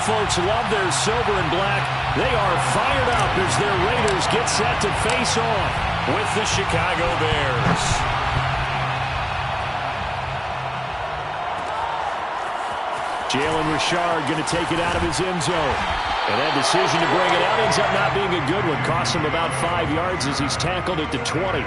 folks love their silver and black. They are fired up as their Raiders get set to face off with the Chicago Bears. Jalen Richard going to take it out of his end zone. And that decision to bring it out ends up not being a good one. Costs him about 5 yards as he's tackled at the 20.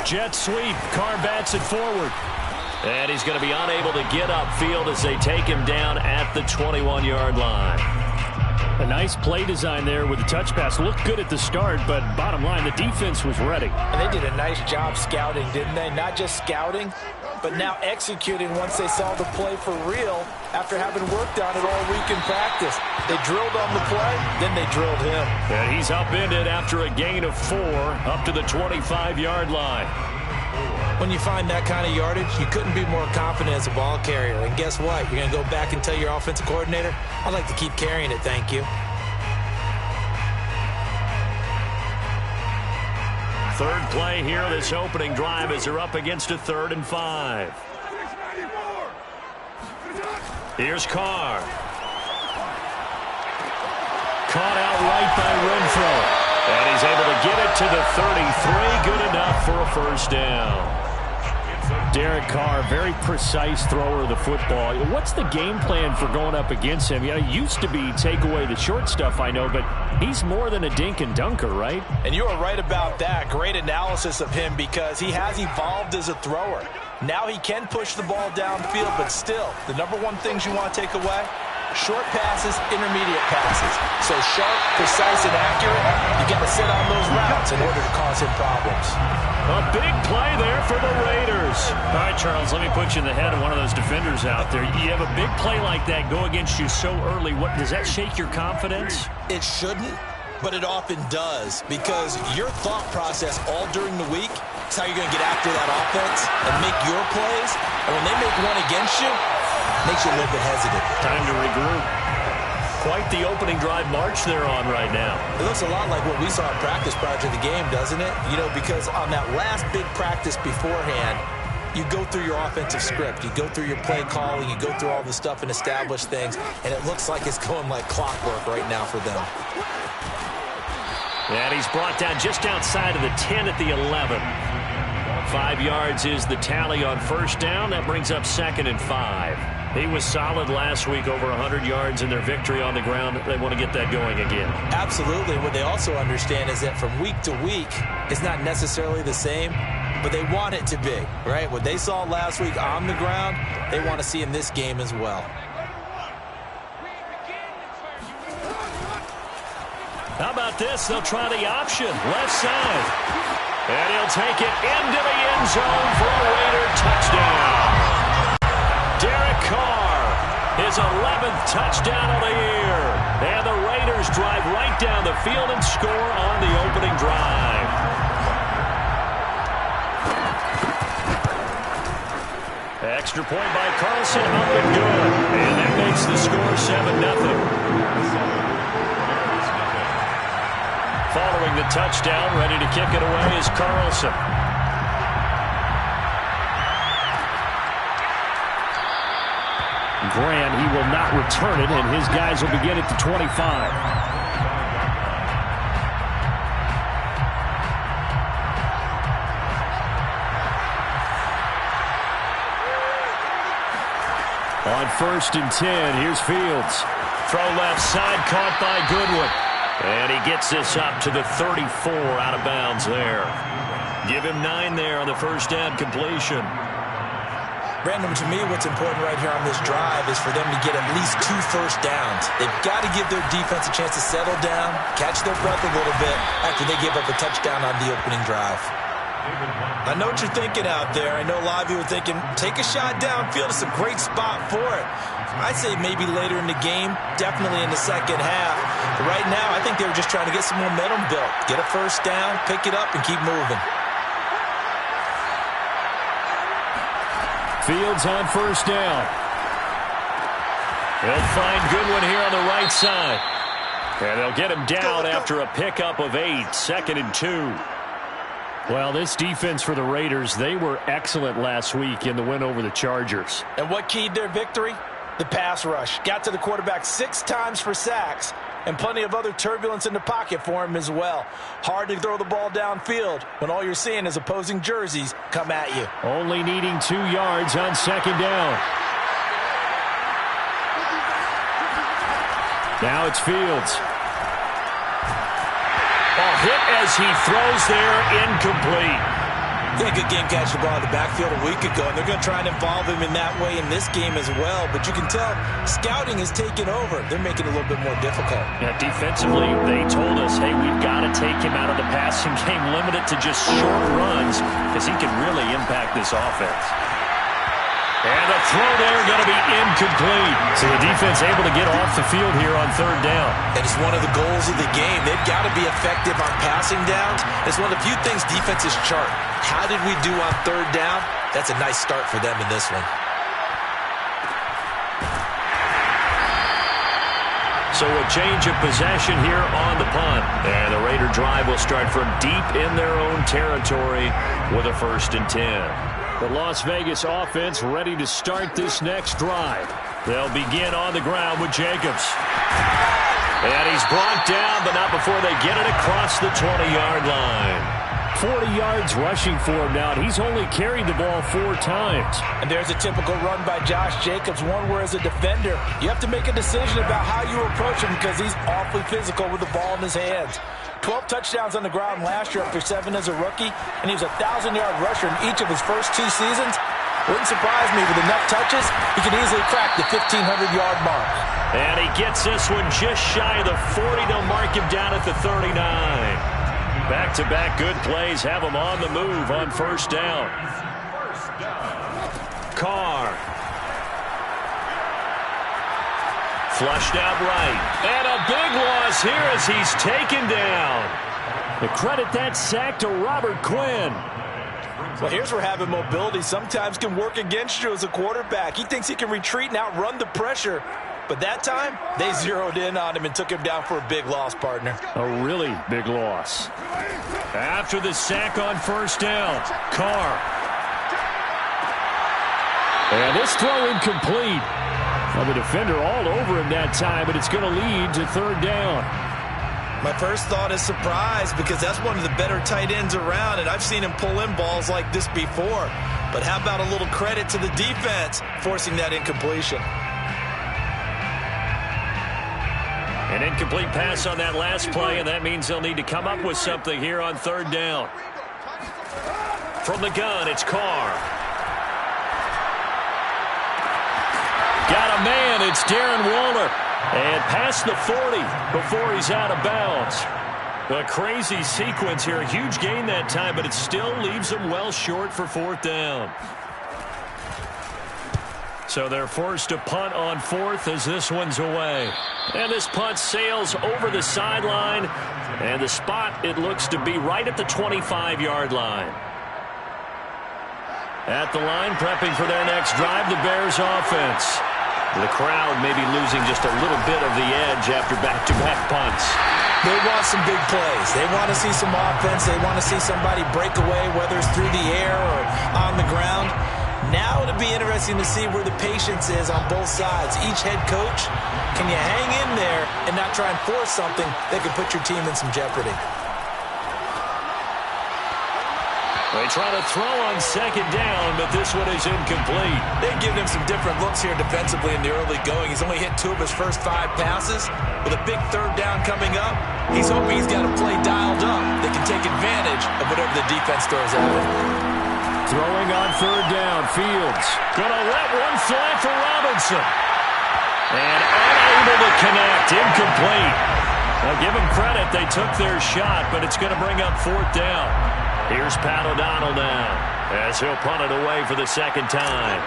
Jet sweep. Carr bats it forward. And he's going to be unable to get upfield as they take him down at the 21-yard line. A nice play design there with the touch pass. Looked good at the start, but bottom line, the defense was ready. And they did a nice job scouting, didn't they? Not just scouting, but now executing once they saw the play for real after having worked on it all week in practice. They drilled on the play, then they drilled him. And he's upended after a gain of 4 up to the 25-yard line. When you find that kind of yardage, you couldn't be more confident as a ball carrier. And guess what? You're going to go back and tell your offensive coordinator, I'd like to keep carrying it, thank you. Third play here, this opening drive as they're up against a 3rd and 5. Here's Carr. Caught out right by Renfro. And he's able to get it to the 33. Good enough for a first down. Derek Carr, very precise thrower of the football. What's the game plan for going up against him? You know, it used to be take away the short stuff, I know, but he's more than a dink and dunker, right? And you are right about that. Great analysis of him because he has evolved as a thrower. Now he can push the ball downfield, but still, the number one things you want to take away, short passes, intermediate passes. So sharp, precise, and accurate, you got to sit on those routes in order to cause him problems. A big play there for the Raiders. All right, Charles, let me put you in the head of one of those defenders out there. You have a big play like that go against you so early. What does that shake your confidence? It shouldn't, but it often does because your thought process all during the week is how you're going to get after that offense and make your plays. And when they make one against you, it makes you a little bit hesitant. Time to regroup. Quite the opening drive march they're on right now. It looks a lot like what we saw in practice prior to the game, doesn't it? You know, because on that last big practice beforehand, you go through your offensive script. You go through your play calling. You go through all the stuff and establish things. And it looks like it's going like clockwork right now for them. And he's brought down just outside of the 10 at the 11. 5 yards is the tally on first down. That brings up 2nd and 5. He was solid last week, over 100 yards in their victory on the ground. They want to get that going again. Absolutely. What they also understand is that from week to week, it's not necessarily the same, but they want it to be, right? What they saw last week on the ground, they want to see in this game as well. How about this? They'll try the option, left side. And he'll take it into the end zone for a Raider touchdown. Derek Carr, his 11th touchdown of the year. And the Raiders drive right down the field and score on the opening drive. Extra point by Carlson, up and good. And that makes the score 7-0. Following the touchdown, ready to kick it away is Carlson. Graham, he will not return it, and his guys will begin at the 25. On 1st and 10, here's Fields. Throw left side, caught by Goodwin. And he gets this up to the 34 out of bounds there. Give him 9 there on the first down completion. Brandon, to me, what's important right here on this drive is for them to get at least 2 first downs. They've got to give their defense a chance to settle down, catch their breath a little bit after they give up a touchdown on the opening drive. I know what you're thinking out there. I know a lot of you are thinking, take a shot downfield. It's a great spot for it. I'd say maybe later in the game, definitely in the second half. But right now, I think they were just trying to get some momentum built. Get a first down, pick it up, and keep moving. Fields on first down. He'll find Goodwin here on the right side. And they'll get him down after a pickup of 8, 2nd and 2. Well, this defense for the Raiders, they were excellent last week in the win over the Chargers. And what keyed their victory? The pass rush. Got to the quarterback 6 times for sacks, and plenty of other turbulence in the pocket for him as well. Hard to throw the ball downfield when all you're seeing is opposing jerseys come at you. Only needing 2 yards on 2nd down. Now it's Fields. Hit as he throws there, incomplete. Yeah, good game catching the ball in the backfield a week ago, and they're going to try and involve him in that way in this game as well. But you can tell scouting is taking over. They're making it a little bit more difficult. Yeah, defensively, they told us, hey, we've got to take him out of the passing game, limit it to just short runs, because he can really impact this offense. And the throw there going to be incomplete. So the defense able to get off the field here on 3rd down. And it's one of the goals of the game. They've got to be effective on passing downs. It's one of the few things defenses chart. How did we do on 3rd down? That's a nice start for them in this one. So a change of possession here on the punt. And the Raider drive will start from deep in their own territory with a 1st and 10. The Las Vegas offense ready to start this next drive. They'll begin on the ground with Jacobs. And he's brought down, but not before they get it across the 20-yard line. 40 yards rushing for him now. He's only carried the ball 4 times. And there's a typical run by Josh Jacobs, one where as a defender, you have to make a decision about how you approach him because he's awfully physical with the ball in his hands. 12 touchdowns on the ground last year after 7 as a rookie, and he was a 1,000-yard rusher in each of his first 2 seasons. Wouldn't surprise me with enough touches, he can easily crack the 1,500-yard mark. And he gets this one just shy of the 40. They'll mark him down at the 39. Back-to-back good plays have him on the move on 1st down. Carr. Flushed out right. And a big loss here as he's taken down. The credit that sack to Robert Quinn. Well, here's where having mobility sometimes can work against you as a quarterback. He thinks he can retreat and outrun the pressure. But that time, they zeroed in on him and took him down for a big loss, partner. A really big loss. After the sack on 1st down, Carr. And this throw incomplete. Well, the defender all over him that time, but it's going to lead to 3rd down. My first thought is surprise because that's one of the better tight ends around, and I've seen him pull in balls like this before. But how about a little credit to the defense forcing that incompletion? An incomplete pass on that last play, and that means they'll need to come up with something here on 3rd down. From the gun, it's Carr. Got a man, it's Darren Waller. And past the 40 before he's out of bounds. A crazy sequence here. Huge gain that time, but it still leaves them well short for 4th down. So they're forced to punt on 4th as this one's away. And this punt sails over the sideline. And the spot, it looks to be right at the 25-yard line. At the line, prepping for their next drive, the Bears offense. The crowd may be losing just a little bit of the edge after back-to-back punts. They want some big plays. They want to see some offense. They want to see somebody break away, whether it's through the air or on the ground. Now it'll be interesting to see where the patience is on both sides. Each head coach, can you hang in there and not try and force something that could put your team in some jeopardy? They try to throw on 2nd down, but this one is incomplete. They give him some different looks here defensively in the early going. He's only hit 2 of his first 5 passes. With a big 3rd down coming up, he's hoping he's got a play dialed up that can take advantage of whatever the defense throws at him. Throwing on 3rd down, Fields. Gonna let one fly for Robinson. And unable to connect, incomplete. Now give them credit, they took their shot, but it's going to bring up 4th down. Here's Pat O'Donnell now as he'll punt it away for the 2nd time.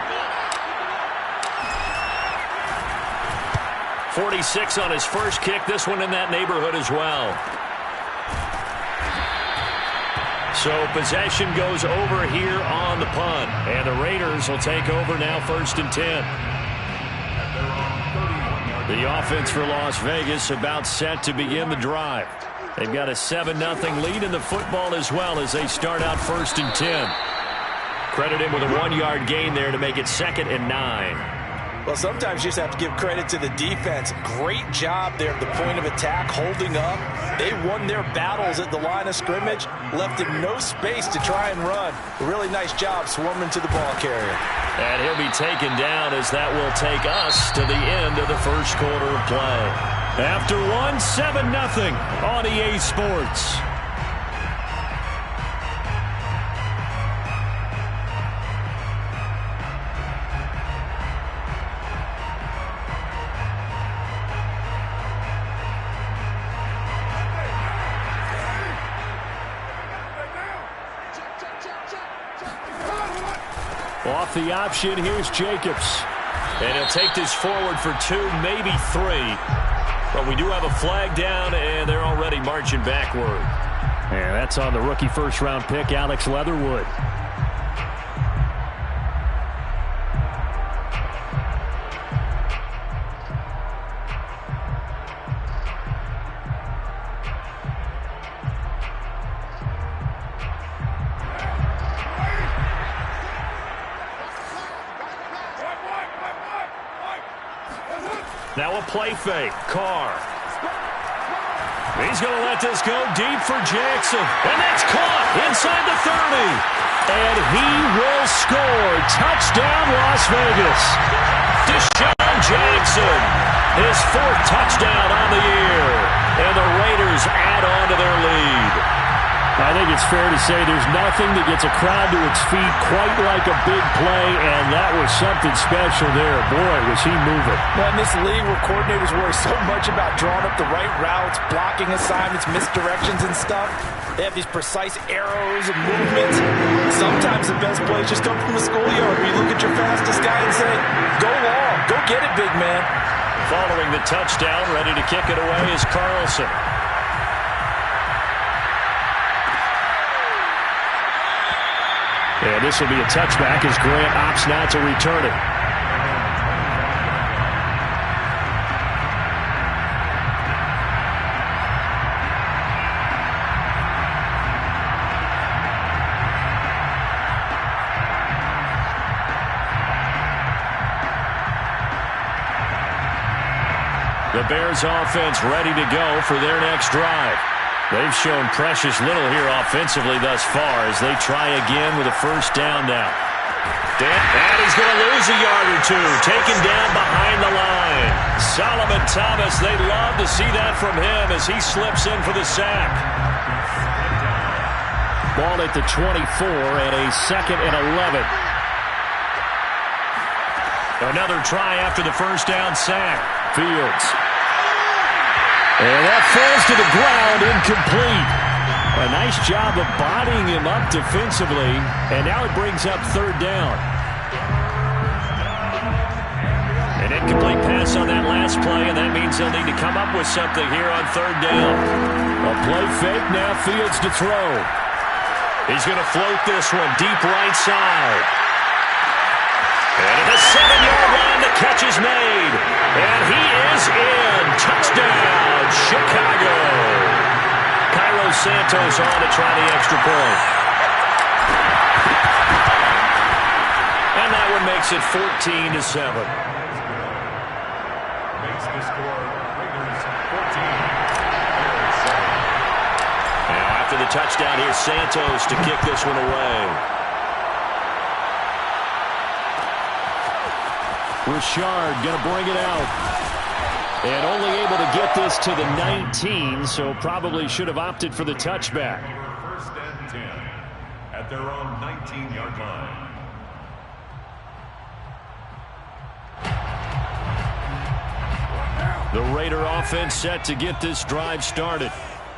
46 on his first kick. This one in that neighborhood as well. So possession goes over here on the punt. And the Raiders will take over now 1st and 10. The offense for Las Vegas about set to begin the drive. They've got a 7-0 lead in the football as well as they start out 1st and 10. Credit him with a 1-yard gain there to make it 2nd and 9. Well, sometimes you just have to give credit to the defense. Great job there at the point of attack, holding up. They won their battles at the line of scrimmage, left him no space to try and run. A really nice job swarming to the ball carrier. And he'll be taken down as that will take us to the end of the first quarter of play. After one, 7-0 on EA Sports. Off the option, here's Jacobs. And he'll take this forward for 2, maybe 3. But we do have a flag down, and they're already marching backward. And that's on the rookie first-round pick, Alex Leatherwood. Now a play fake. Carr. He's going to let this go deep for Jackson. And that's caught inside the 30. And he will score. Touchdown, Las Vegas. Deshaun Jackson. His 4th touchdown on the year. And the Raiders add on to their lead. I think it's fair to say there's nothing that gets a crowd to its feet quite like a big play, and that was something special there. Boy, was he moving. Well, in this league where coordinators worry so much about drawing up the right routes, blocking assignments, misdirections and stuff, they have these precise arrows and movements. Sometimes the best plays just come from the schoolyard where you look at your fastest guy and say, go long, go get it, big man. Following the touchdown, ready to kick it away is Carlson. And this will be a touchback as Grant opts not to return it. The Bears offense ready to go for their next drive. They've shown precious little here offensively thus far as they try again with a first down now. And he's going to lose a yard or 2. Taken down behind the line. Solomon Thomas, they'd love to see that from him as he slips in for the sack. Ball at the 24 and a 2nd and 11. Another try after the first down sack. Fields. And that falls to the ground, incomplete. A nice job of bodying him up defensively, and now it brings up 3rd down. An incomplete pass on that last play, and that means they'll need to come up with something here on 3rd down. A play fake, now Fields to throw. He's going to float this one deep right side. And at the 7-yard line, the catch is made. And he is in. Touchdown, Chicago. Cairo Santos on to try the extra point. And that one makes it 14-7. Makes the score Raiders 14. Now after the touchdown, here's Santos to kick this one away. Richard going to bring it out. And only able to get this to the 19, so probably should have opted for the touchback. 1st and 10 at their own 19-yard line. The Raider offense set to get this drive started.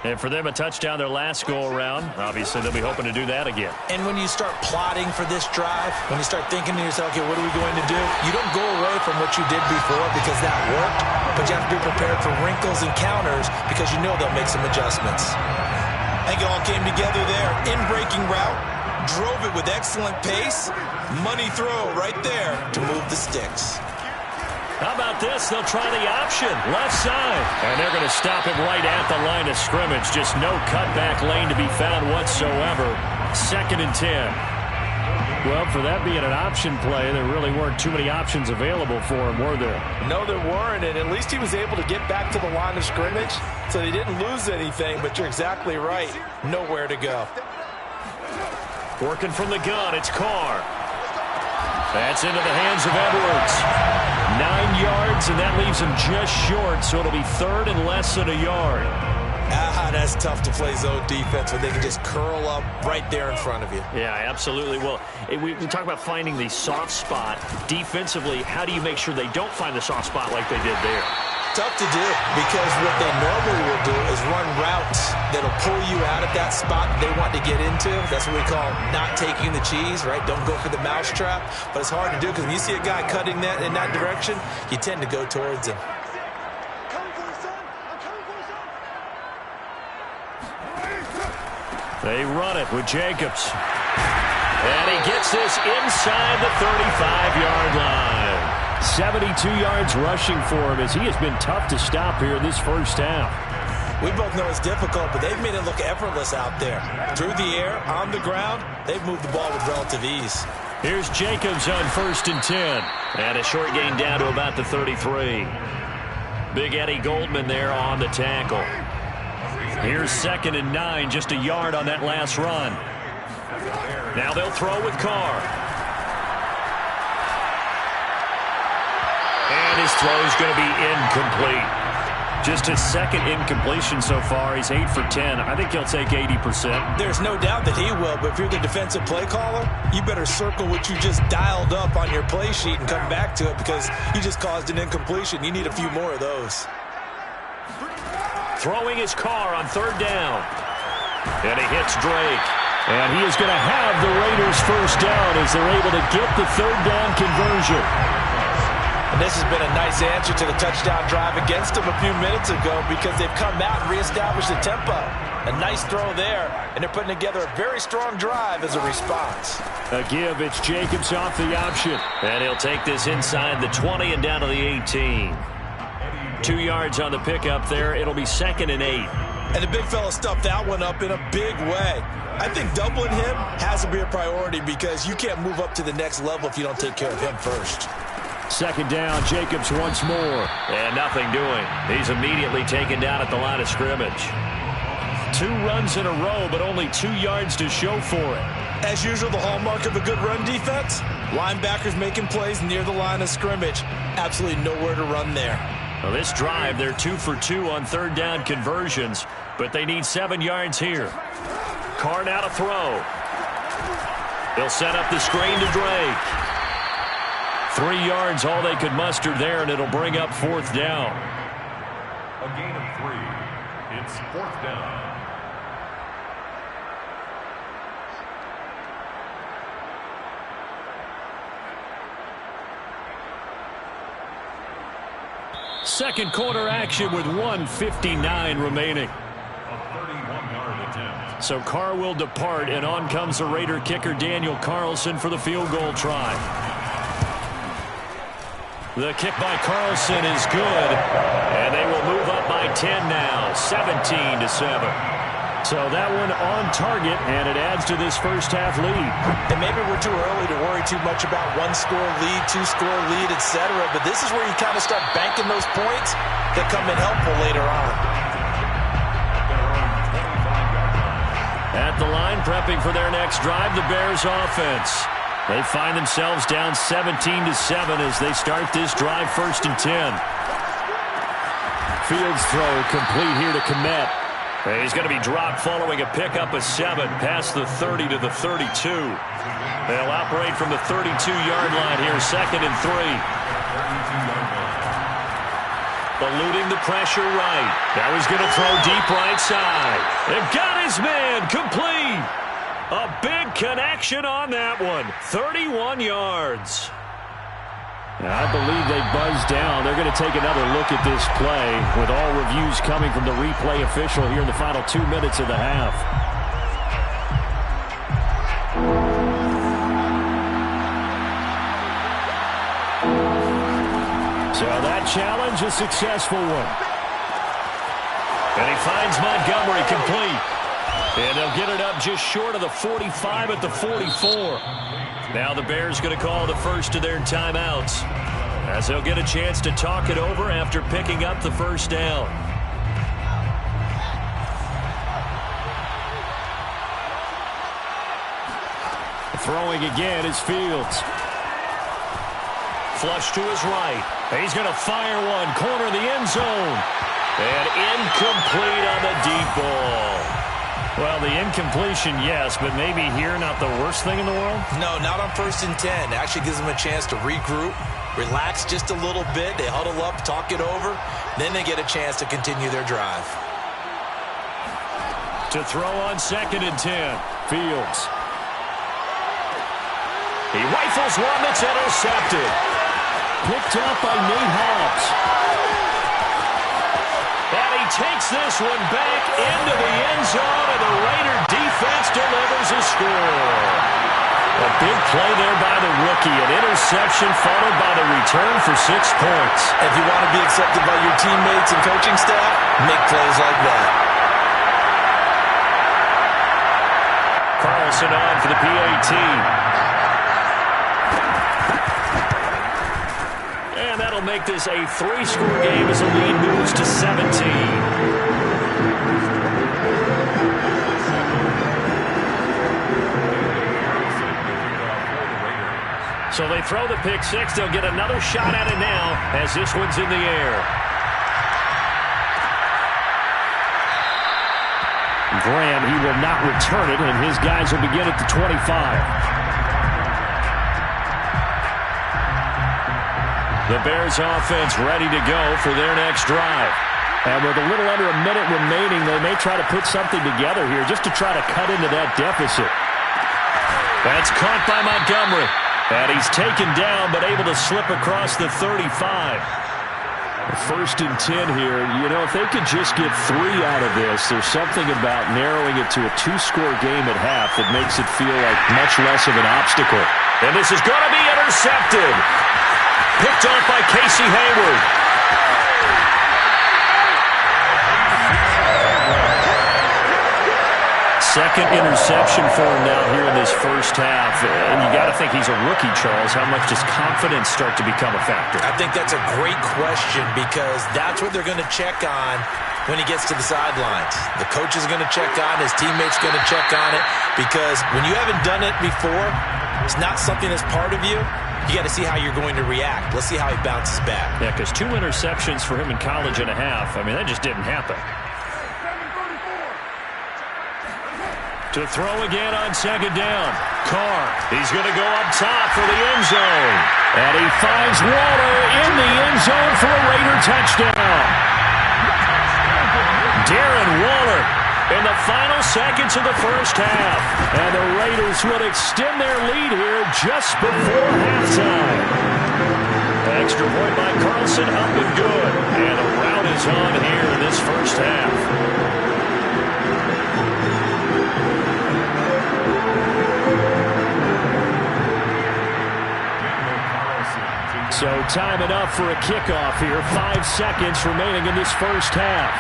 And for them, a touchdown their last go-around. Obviously, they'll be hoping to do that again. And when you start plotting for this drive, when you start thinking to yourself, okay, what are we going to do? You don't go away from what you did before because that worked, but you have to be prepared for wrinkles and counters because you know they'll make some adjustments. I think it all came together there. In-breaking route, drove it with excellent pace. Money throw right there to move the sticks. How about this? They'll try the option. Left side. And they're going to stop him right at the line of scrimmage. Just no cutback lane to be found whatsoever. 2nd and 10. Well, for that being an option play, there really weren't too many options available for him, were there? No, there weren't, and at least he was able to get back to the line of scrimmage, so they didn't lose anything, but you're exactly right. Nowhere to go. Working from the gun, it's Carr. That's into the hands of Edwards. 9 yards, and that leaves him just short, so it'll be 3rd and less than a yard. That's tough to play zone defense when they can just curl up right there in front of you. Yeah, absolutely. Well, we talk about finding the soft spot. Defensively, how do you make sure they don't find the soft spot like they did there? Tough to do, because what they normally will do is run routes that'll pull you out of that spot that they want to get into. That's what we call not taking the cheese, right? Don't go for the mousetrap. But it's hard to do because when you see a guy cutting that in that direction, you tend to go towards him. They run it with Jacobs. And he gets this inside the 35-yard line. 72 yards rushing for him as he has been tough to stop here in this first half. We both know it's difficult, but they've made it look effortless out there. Through the air, on the ground, they've moved the ball with relative ease. Here's Jacobs on 1st and 10. And a short gain down to about the 33. Big Eddie Goldman there on the tackle. Here's 2nd and 9, just a yard on that last run. Now they'll throw with Carr. And his throw is going to be incomplete. Just his 2nd incompletion so far. He's 8 for 10. I think he'll take 80%. There's no doubt that he will, but if you're the defensive play caller, you better circle what you just dialed up on your play sheet and come back to it because you just caused an incompletion. You need a few more of those. Throwing his Carr on 3rd down. And he hits Drake. And he is going to have the Raiders first down as they're able to get the 3rd down conversion. And this has been a nice answer to the touchdown drive against them a few minutes ago because they've come out and reestablished the tempo. A nice throw there, and they're putting together a very strong drive as a response. A give, it's Jacobs off the option. And he'll take this inside the 20 and down to the 18. 2 yards on the pickup there. It'll be 2nd and 8. And the big fella stuffed that one up in a big way. I think doubling him has to be a priority because you can't move up to the next level if you don't take care of him first. 2nd down, Jacobs once more. And nothing doing. He's immediately taken down at the line of scrimmage. 2 runs in a row, but only 2 yards to show for it. As usual, the hallmark of a good run defense, linebackers making plays near the line of scrimmage. Absolutely nowhere to run there. Well, this drive, they're 2 for 2 on 3rd down conversions, but they need 7 yards here. Carr now to throw. He'll set up the screen to Drake. 3 yards, all they could muster there, and it'll bring up 4th down. A gain of 3. It's 4th down. Second quarter action with 1:59 remaining. A 31-yard attempt. So Carr will depart, and on comes the Raider kicker Daniel Carlson for the field goal try. The kick by Carlson is good, and they will move up by 10 now, 17-7. So that one on target, and it adds to this first half lead. And maybe we're too early to worry too much about 1-score lead, 2-score lead, etc. But this is where you kind of start banking those points that come in helpful later on. At the line, prepping for their next drive, the Bears offense. They find themselves down 17-7 as they start this drive 1st and 10. Fields throw complete here to Kmet. He's going to be dropped following a pickup of 7 past the 30 to the 32. They'll operate from the 32-yard line here, 2nd and 3. Eluding the pressure right. Now he's going to throw deep right side. They've got his man complete. A big connection on that one. 31 yards. I believe they buzzed down. They're going to take another look at this play with all reviews coming from the replay official here in the final 2 minutes of the half. So that challenge, a successful one. And he finds Montgomery complete. And they'll get it up just short of the 45 at the 44. Now the Bears going to call the first of their timeouts, as they'll get a chance to talk it over after picking up the first down. Throwing again is Fields. Flush to his right. He's going to fire one. Corner of the end zone. And incomplete on the deep ball. Well, the incompletion, yes, but maybe here not the worst thing in the world? No, not on 1st and 10. It actually gives them a chance to regroup, relax just a little bit. They huddle up, talk it over. Then they get a chance to continue their drive. To throw on 2nd and 10. Fields. He rifles one that's intercepted. Picked up by Nate Hobbs. And he takes this one back into the end zone, and the Raider defense delivers a score. A big play there by the rookie. An interception followed by the return for 6 points. If you want to be accepted by your teammates and coaching staff, make plays like that. Carlson on for the PAT. And that'll make this a 3-score game as the lead moves to 17. So they throw the pick six. They'll get another shot at it now as this one's in the air. Graham, he will not return it, and his guys will begin at the 25. The Bears offense ready to go for their next drive. And with a little under a minute remaining, they may try to put something together here just to try to cut into that deficit. That's caught by Montgomery. And he's taken down but able to slip across the 35. 1st and 10 here. You know, if they could just get 3 out of this, there's something about narrowing it to a 2-score game at half that makes it feel like much less of an obstacle. And this is going to be intercepted. Picked off by Casey Hayward. Second interception for him now here in this first half. And you got to think he's a rookie, Charles. How much does confidence start to become a factor? I think that's a great question because that's what they're going to check on when he gets to the sidelines. The coach is going to check on, his teammates going to check on it, because when you haven't done it before, it's not something that's part of you. You got to see how you're going to react. Let's see how he bounces back. Yeah, because 2 interceptions for him in college and a half. I mean, that just didn't happen. To throw again on 2nd down. Carr, he's going to go up top for the end zone. And he finds Waller in the end zone for a Raider touchdown. Darren Waller in the final seconds of the first half. And the Raiders will extend their lead here just before halftime. Extra point by Carlson, up and good. And the rout is on here in this first half. So time enough for a kickoff here. 5 seconds remaining in this first half.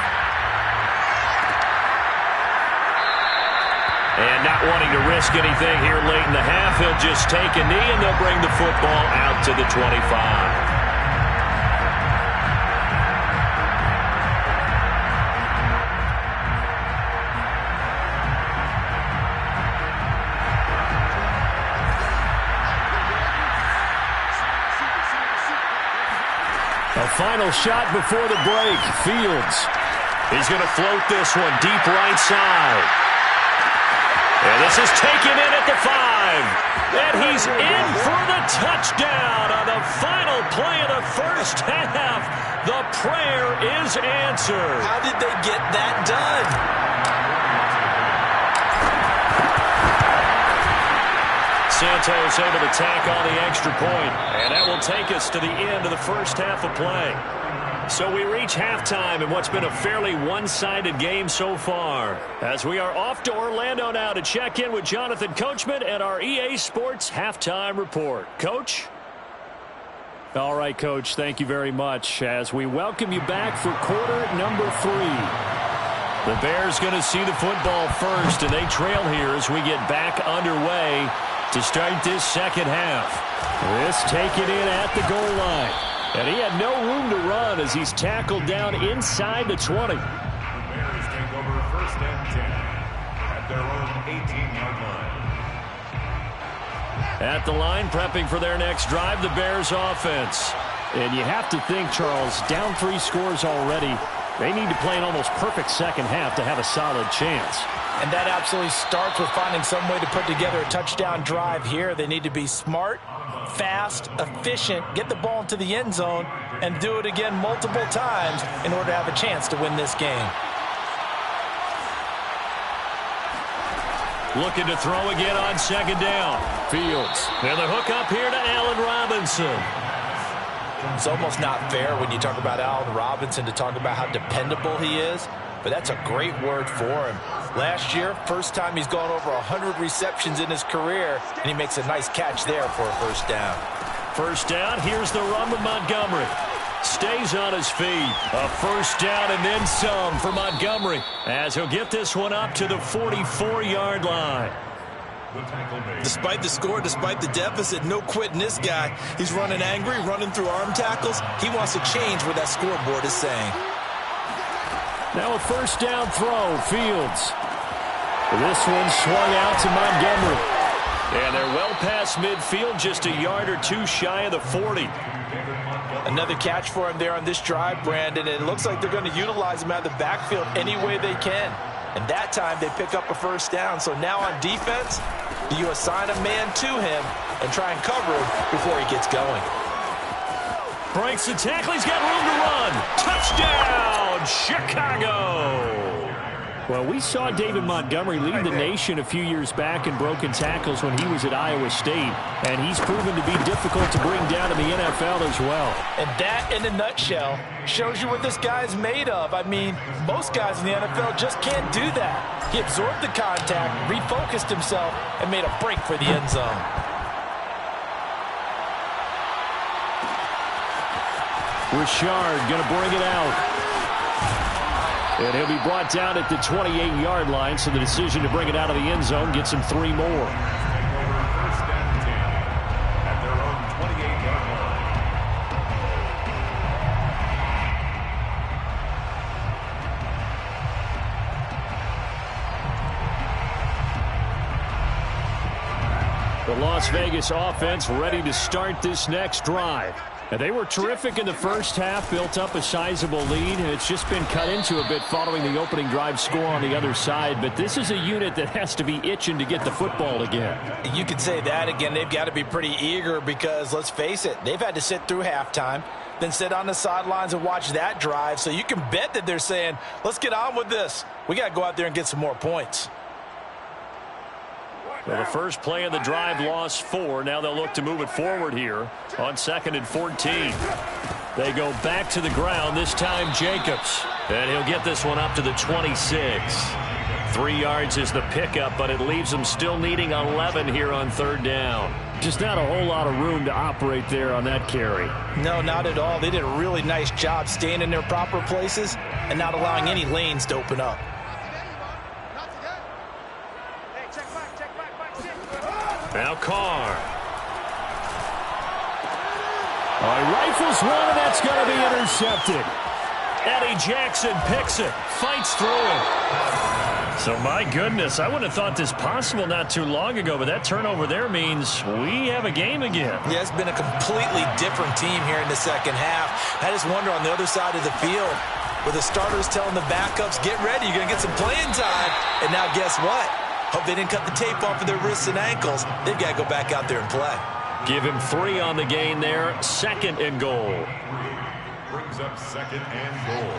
And not wanting to risk anything here late in the half, he'll just take a knee and they'll bring the football out to the 25. A final shot before the break. Fields. He's going to float this one deep right side. And this is taken in at the 5. And he's in for the touchdown on the final play of the first half. The prayer is answered. How did they get that done? Santos able to tack on the extra point, and that will take us to the end of the first half of play. So we reach halftime in what's been a fairly one-sided game so far, as we are off to Orlando now to check in with Jonathan Coachman and our EA Sports Halftime Report. Coach? All right, Coach, thank you very much as we welcome you back for quarter number 3. The Bears going to see the football first, and they trail here as we get back underway to start this second half. This taken in at the goal line. And he had no room to run as he's tackled down inside the 20. The Bears take over first and 10 at their own 18-yard line. At the line, prepping for their next drive, the Bears offense. And you have to think, Charles, down 3 scores already. They need to play an almost perfect second half to have a solid chance. And that absolutely starts with finding some way to put together a touchdown drive here. They need to be smart, fast, efficient, get the ball into the end zone, and do it again multiple times in order to have a chance to win this game. Looking to throw again on second down. Fields. And the hook up here to Allen Robinson. It's almost not fair when you talk about Allen Robinson to talk about how dependable he is, but that's a great word for him. Last year, first time he's gone over 100 receptions in his career, and he makes a nice catch there for a first down. First down, here's the run with Montgomery. Stays on his feet. A first down and then some for Montgomery as he'll get this one up to the 44-yard line. Despite the score, despite the deficit, no quitting this guy. He's running angry, running through arm tackles. He wants to change what that scoreboard is saying. Now a first down throw, Fields. This one swung out to Montgomery. And they're well past midfield, just a yard or 2 shy of the 40. Another catch for him there on this drive, Brandon. And it looks like they're going to utilize him out of the backfield any way they can. And that time they pick up a first down. So now on defense, you assign a man to him and try and cover him before he gets going. Breaks the tackle. He's got room to run. Touchdown, Chicago. Well, we saw David Montgomery lead the nation a few years back in broken tackles when he was at Iowa State. And he's proven to be difficult to bring down in the NFL as well. And that, in a nutshell, shows you what this guy's made of. I mean, most guys in the NFL just can't do that. He absorbed the contact, refocused himself, and made a break for the end zone. Richard going to bring it out. And he'll be brought down at the 28-yard line, so the decision to bring it out of the end zone gets him 3 more. First and 10 at their own 28-yard line. The Las Vegas offense ready to start this next drive. And they were terrific in the first half, built up a sizable lead, and it's just been cut into a bit following the opening drive score on the other side. But this is a unit that has to be itching to get the football again. You could say that again. They've got to be pretty eager because, let's face it, they've had to sit through halftime, then sit on the sidelines and watch that drive. So you can bet that they're saying, let's get on with this. We got to go out there and get some more points. Well, the first play of the drive lost 4. Now they'll look to move it forward here on 2nd and 14. They go back to the ground, this time Jacobs. And he'll get this one up to the 26. 3 yards is the pickup, but it leaves them still needing 11 here on 3rd down. Just not a whole lot of room to operate there on that carry. No, not at all. They did a really nice job staying in their proper places and not allowing any lanes to open up. Now Carr. Rifles one, and that's going to be intercepted. Eddie Jackson picks it, fights through it. So, my goodness, I wouldn't have thought this possible not too long ago, but that turnover there means we have a game again. Yeah, it's been a completely different team here in the second half. I just wonder on the other side of the field, where the starters telling the backups, get ready, you're going to get some playing time. And now guess what? Hope they didn't cut the tape off of their wrists and ankles. They've got to go back out there and play. Give him 3 on the gain there. 2nd and goal. brings up 2nd and goal.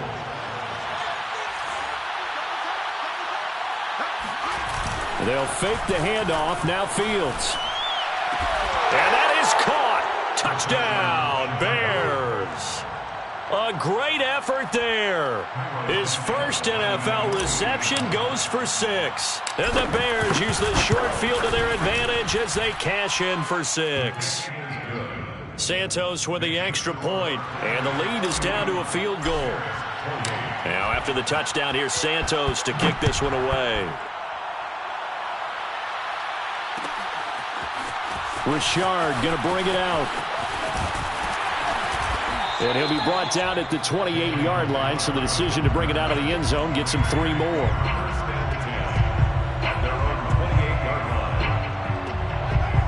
They'll fake the handoff. Now Fields. And that is caught. Touchdown, Bears. A great effort there. His first NFL reception goes for 6. And the Bears use the short field to their advantage as they cash in for 6. Santos with the extra point, and the lead is down to a field goal. Now after the touchdown, here's Santos to kick this one away. Richard going to bring it out. And he'll be brought down at the 28-yard line, so the decision to bring it out of the end zone gets him 3 more.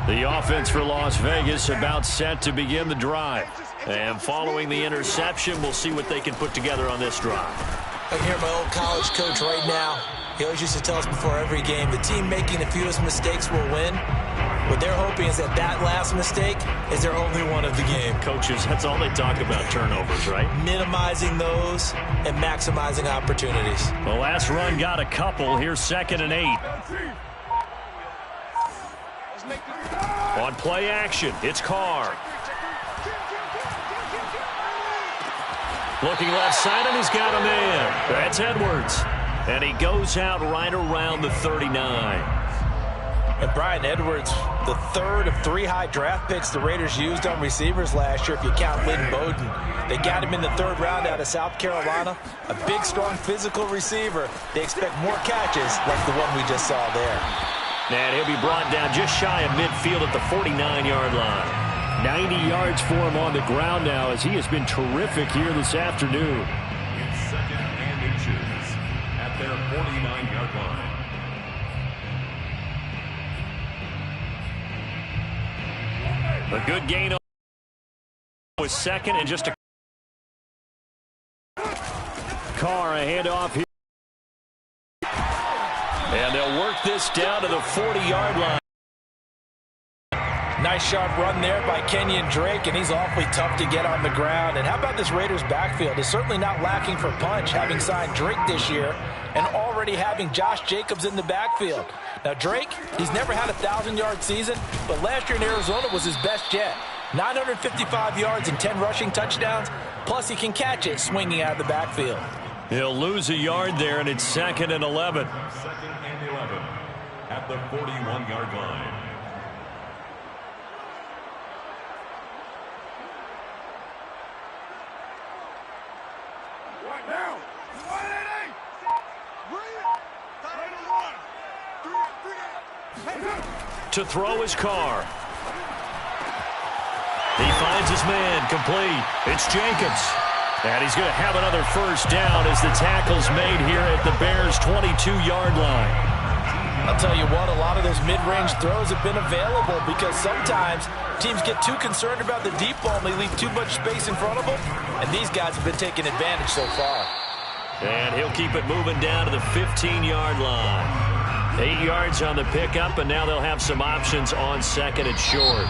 The offense for Las Vegas about set to begin the drive. And following the interception, we'll see what they can put together on this drive. I hear my old college coach right now. He always used to tell us before every game, the team making the fewest mistakes will win. What they're hoping is that last mistake is their only one of the game. Coaches, that's all they talk about, turnovers, right? Minimizing those and maximizing opportunities. The last run got a couple. Here's 2nd and 8. On play action, it's Carr. Looking left side, and he's got a man. That's Edwards. And he goes out right around the 39. And Brian Edwards, the 3rd of 3 high draft picks the Raiders used on receivers last year, if you count Lynn Bowden. They got him in the 3rd round out of South Carolina. A big, strong, physical receiver. They expect more catches like the one we just saw there. And he'll be brought down just shy of midfield at the 49-yard line. 90 yards for him on the ground now, as he has been terrific here this afternoon. It's 2nd and inches at their 49-yard line. A good gain was 2nd and just a Carr, a handoff here. And they'll work this down to the 40-yard line. Nice sharp run there by Kenyon Drake, and he's awfully tough to get on the ground. And how about this Raiders backfield? It's certainly not lacking for punch, having signed Drake this year and already having Josh Jacobs in the backfield. Now Drake, he's never had a 1,000-yard season, but last year in Arizona was his best yet. 955 yards and 10 rushing touchdowns, plus he can catch it swinging out of the backfield. He'll lose a yard there, and it's 2nd and 11. 2nd and 11 at the 41-yard line. To throw his Carr. He finds his man, complete. It's Jacobs. And he's going to have another first down as the tackle's made here at the Bears' 22-yard line. I'll tell you what, a lot of those mid-range throws have been available because sometimes teams get too concerned about the deep ball and they leave too much space in front of them. And these guys have been taking advantage so far. And he'll keep it moving down to the 15-yard line. 8 yards on the pickup, and now they'll have some options on 2nd and short.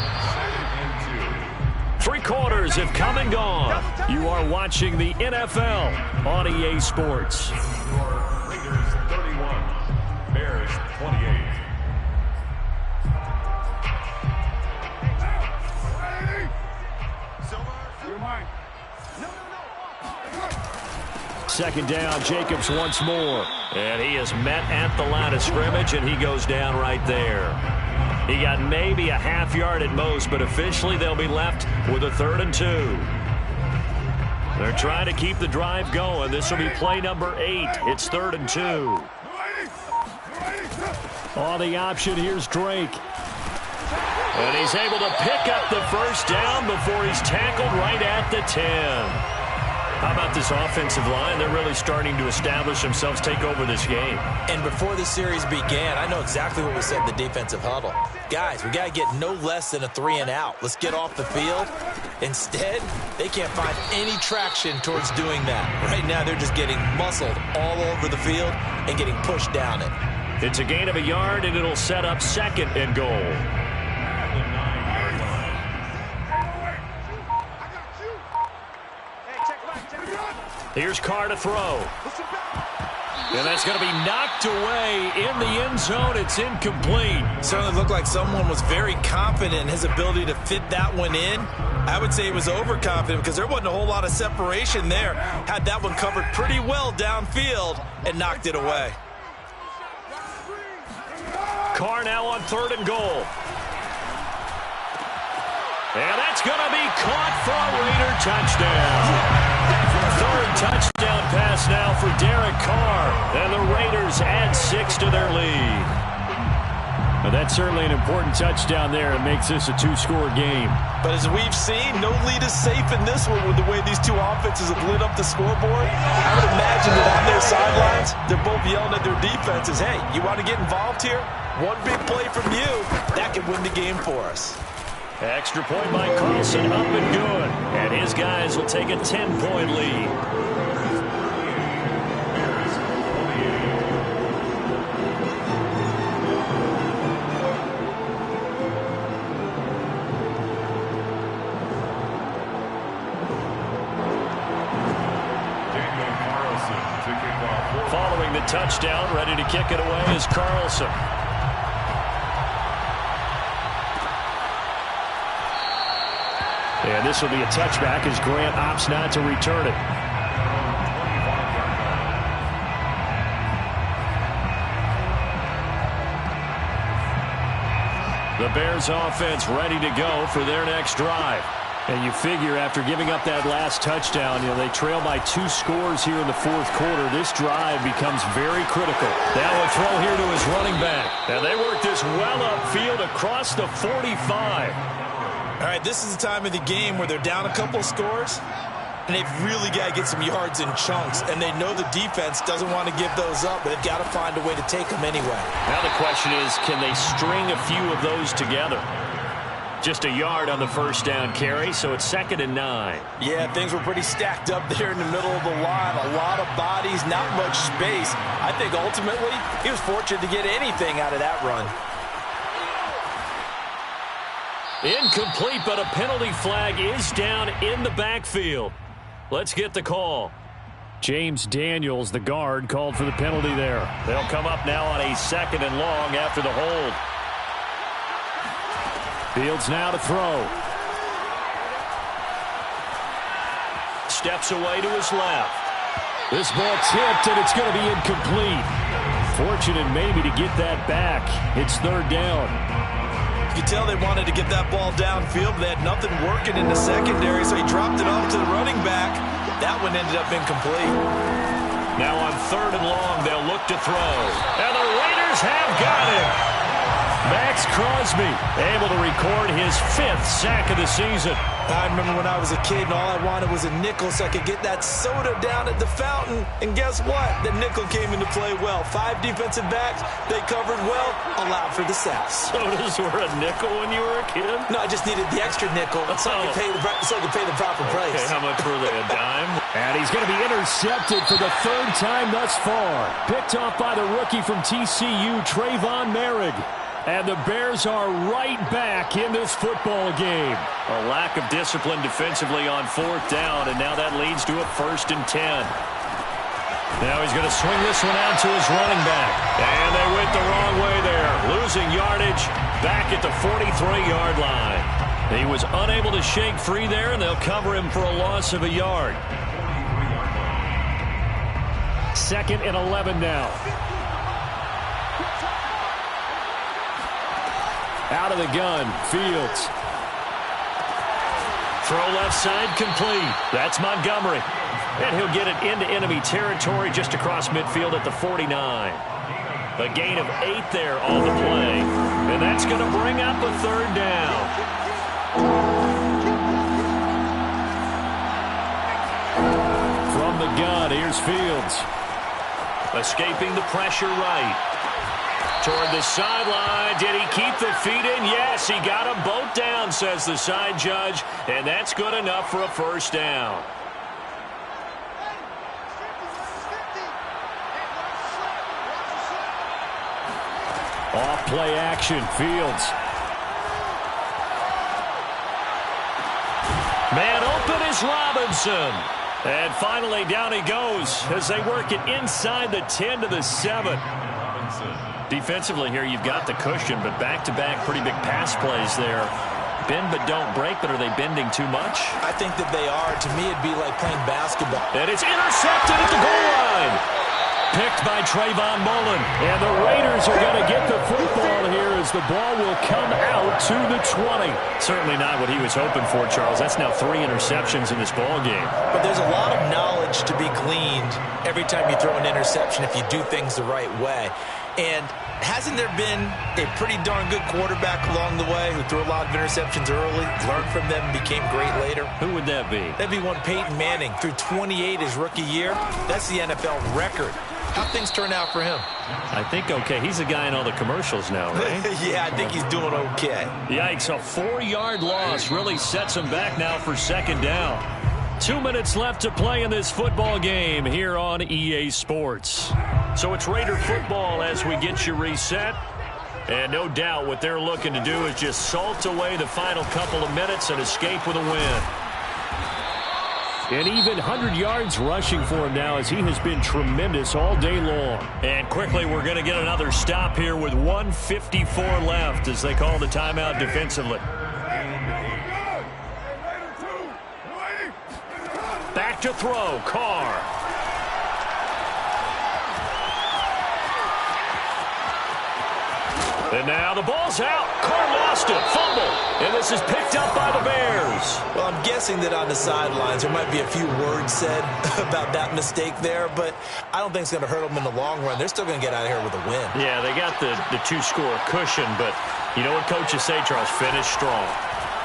3 quarters have come and gone. You are watching the NFL on EA Sports. Raiders 31, Bears 28. Second down, Jacobs once more. And he is met at the line of scrimmage, and he goes down right there. He got maybe a half yard at most, but officially they'll be left with a 3rd and 2. They're trying to keep the drive going. This will be play number 8. It's 3rd and 2. On the option, here's Drake. And he's able to pick up the first down before he's tackled right at the 10. How about this offensive line? They're really starting to establish themselves, take over this game. And before the series began, I know exactly what we said in the defensive huddle. Guys, we got to get no less than a 3 and out. Let's get off the field. Instead, they can't find any traction towards doing that. Right now, they're just getting muscled all over the field and getting pushed down it. It's a gain of a yard, and it'll set up 2nd and goal. Here's Carr to throw. And that's going to be knocked away in the end zone. It's incomplete. Certainly looked like someone was very confident in his ability to fit that one in. I would say he was overconfident because there wasn't a whole lot of separation there. Had that one covered pretty well downfield and knocked it away. Carr now on 3rd and goal. And that's going to be caught for a Raider touchdown. Third touchdown pass now for Derek Carr. And the Raiders add 6 to their lead. Well, that's certainly an important touchdown there. It makes this a 2-score game. But as we've seen, no lead is safe in this one with the way these two offenses have lit up the scoreboard. I would imagine that on their sidelines, they're both yelling at their defenses, hey, you want to get involved here? One big play from you, that could win the game for us. Extra point by Carlson, up and good. And his guys will take a 10-point lead. Following the touchdown, ready to kick it away is Carlson. And this will be a touchback as Grant opts not to return it. The Bears offense ready to go for their next drive. And you figure after giving up that last touchdown, they trail by 2 scores here in the fourth quarter. This drive becomes very critical. Now a throw here to his running back. And they work this well upfield across the 45. All right, this is the time of the game where they're down a couple scores, and they've really got to get some yards in chunks, and they know the defense doesn't want to give those up, but they've got to find a way to take them anyway. Now the question is, can they string a few of those together? Just a yard on the first down carry, so it's 2nd and 9. Yeah, things were pretty stacked up there in the middle of the line. A lot of bodies, not much space. I think ultimately he was fortunate to get anything out of that run. Incomplete, but a penalty flag is down in the backfield. Let's get the call. James Daniels, the guard, called for the penalty there. They'll come up now on a 2nd and long after the hold. Fields now to throw. Steps away to his left. This ball tipped, and it's going to be incomplete. Fortunate maybe to get that back. It's 3rd down. You could tell they wanted to get that ball downfield, but they had nothing working in the secondary, so he dropped it off to the running back. That one ended up incomplete. Now on 3rd and long, they'll look to throw. And the Raiders have got him. Max Crosby able to record his 5th sack of the season. I remember when I was a kid and all I wanted was a nickel so I could get that soda down at the fountain. And guess what? The nickel came into play well. 5 defensive backs, they covered well, allowed for the sacks. Sodas were a nickel when you were a kid? No, I just needed the extra nickel so I could pay the proper price. Okay, how much were they, a dime? And he's going to be intercepted for the 3rd time thus far. Picked off by the rookie from TCU, Trayvon Merrick. And the Bears are right back in this football game. A lack of discipline defensively on 4th down, and now that leads to a 1st and 10. Now he's going to swing this one out to his running back. And they went the wrong way there. Losing yardage back at the 43-yard line. He was unable to shake free there, and they'll cover him for a loss of a yard. 2nd and 11 now. Out of the gun, Fields. Throw left side complete. That's Montgomery. And he'll get it into enemy territory just across midfield at the 49. A gain of 8 there on the play. And that's going to bring up a 3rd down. From the gun, here's Fields. Escaping the pressure right. Toward the sideline. Did he keep the feet in? Yes, he got them both down, says the side judge. And that's good enough for a 1st down. Off play action, Fields. Man open is Robinson. And finally down he goes as they work it inside the 10 to the 7. Defensively here, you've got the cushion, but back-to-back pretty big pass plays there. Bend but don't break, but are they bending too much? I think that they are. To me, it'd be like playing basketball. And it's intercepted at the goal line. Picked by Trayvon Mullen. And the Raiders are going to get the football here as the ball will come out to the 20. Certainly not what he was hoping for, Charles. That's now 3 interceptions in this ball game. But there's a lot of knowledge to be gleaned every time you throw an interception if you do things the right way. And hasn't there been a pretty darn good quarterback along the way who threw a lot of interceptions early, learned from them, and became great later? Who would that be? That'd be one Peyton Manning. Threw 28 his rookie year. That's the NFL record. How'd things turn out for him? I think okay. He's a guy in all the commercials now, right? Yeah, I think he's doing okay. Yikes, a 4-yard loss really sets him back now for second down. 2 minutes left to play in this football game here on EA Sports. So it's Raider football as we get you reset. And no doubt what they're looking to do is just salt away the final couple of minutes and escape with a win. And even 100 yards rushing for him now as he has been tremendous all day long. And quickly we're going to get another stop here with 1:54 left as they call the timeout defensively. Back to throw, Carr. And now the ball's out. Carr lost it. Fumble. And this is picked up by the Bears. Well, I'm guessing that on the sidelines there might be a few words said about that mistake there, but I don't think it's going to hurt them in the long run. They're still going to get out of here with a win. Yeah, they got the 2-score cushion, but you know what coaches say, Charles? Finish strong.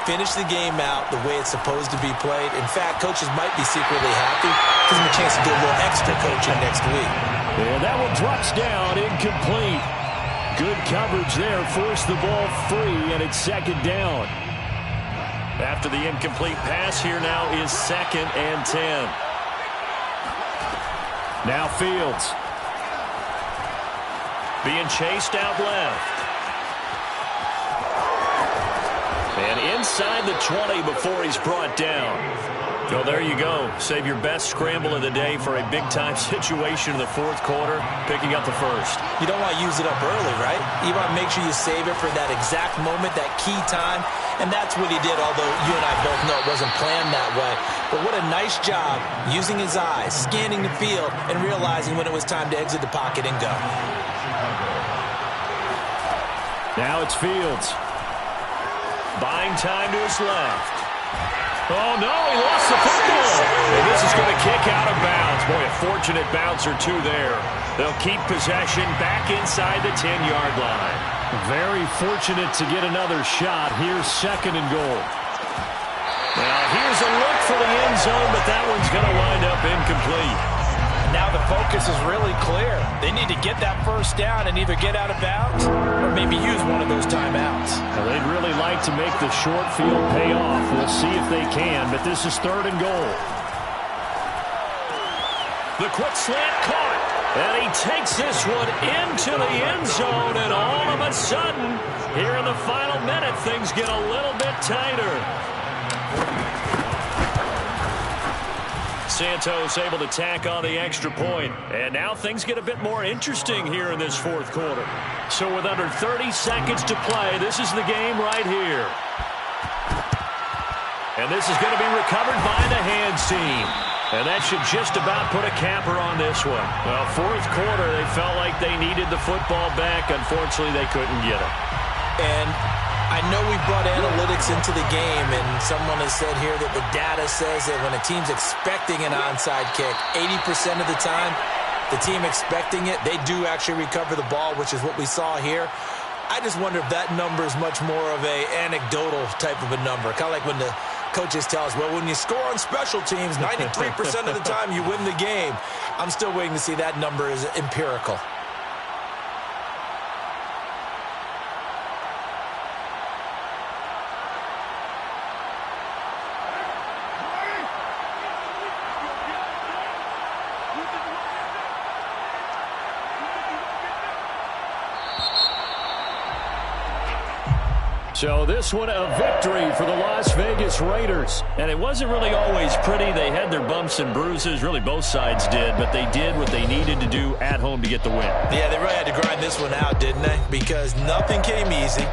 Finish the game out the way it's supposed to be played. In fact, coaches might be secretly happy. Gives them a chance to do a little extra coaching next week. And that one drops down, incomplete. Good coverage there, forced the ball free, and it's second down. After the incomplete pass, here now is 2nd and 10. Now Fields. Being chased out left. And inside the 20 before he's brought down. So there you go. Save your best scramble of the day for a big-time situation in the 4th quarter, picking up the 1st. You don't want to use it up early, right? You want to make sure you save it for that exact moment, that key time. And that's what he did, although you and I both know it wasn't planned that way. But what a nice job using his eyes, scanning the field, and realizing when it was time to exit the pocket and go. Now it's Fields. Buying time to his left. Oh, no, he lost the football. And this is going to kick out of bounds. Boy, a fortunate bounce or two there. They'll keep possession back inside the 10-yard line. Very fortunate to get another shot. Here's 2nd and goal. Now, here's a look for the end zone, but that one's going to wind up incomplete. Now the focus is really clear. They need to get that first down and either get out of bounds or maybe use one of those timeouts. Now, they'd really like to make the short field pay off. We'll see if they can, but this is 3rd and goal. The quick slant caught, and he takes this one into the end zone, and all of a sudden, here in the final minute, things get a little bit tighter. Santos able to tack on the extra point. And now things get a bit more interesting here in this 4th quarter. So with under 30 seconds to play, this is the game right here. And this is going to be recovered by the hands team. And that should just about put a capper on this one. Well, 4th quarter, they felt like they needed the football back. Unfortunately, they couldn't get it. And I know we brought analytics into the game, and someone has said here that the data says that when a team's expecting an onside kick, 80% of the time, the team expecting it, they do actually recover the ball, which is what we saw here. I just wonder if that number is much more of a anecdotal type of a number. Kind of like when the coaches tell us, well, when you score on special teams, 93% of the time you win the game. I'm still waiting to see that number is empirical. So this one a victory for the Las Vegas Raiders. And it wasn't really always pretty. They had their bumps and bruises. Really both sides did. But they did what they needed to do at home to get the win. Yeah, they really had to grind this one out, didn't they? Because nothing came easy.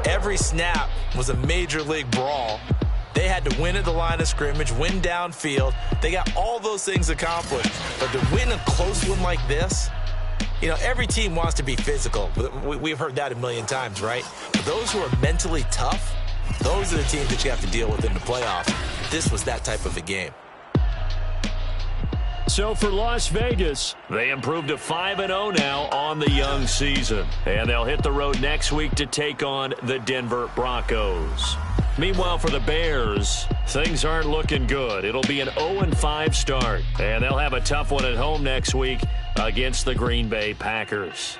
Every snap was a major league brawl. They had to win at the line of scrimmage, win downfield. They got all those things accomplished. But to win a close one like this, you know, every team wants to be physical. We've heard that a million times, right? But those who are mentally tough, those are the teams that you have to deal with in the playoffs. This was that type of a game. So for Las Vegas, they improved to 5-0 now on the young season. And they'll hit the road next week to take on the Denver Broncos. Meanwhile, for the Bears, things aren't looking good. It'll be an 0-5 start. And they'll have a tough one at home next week against the Green Bay Packers.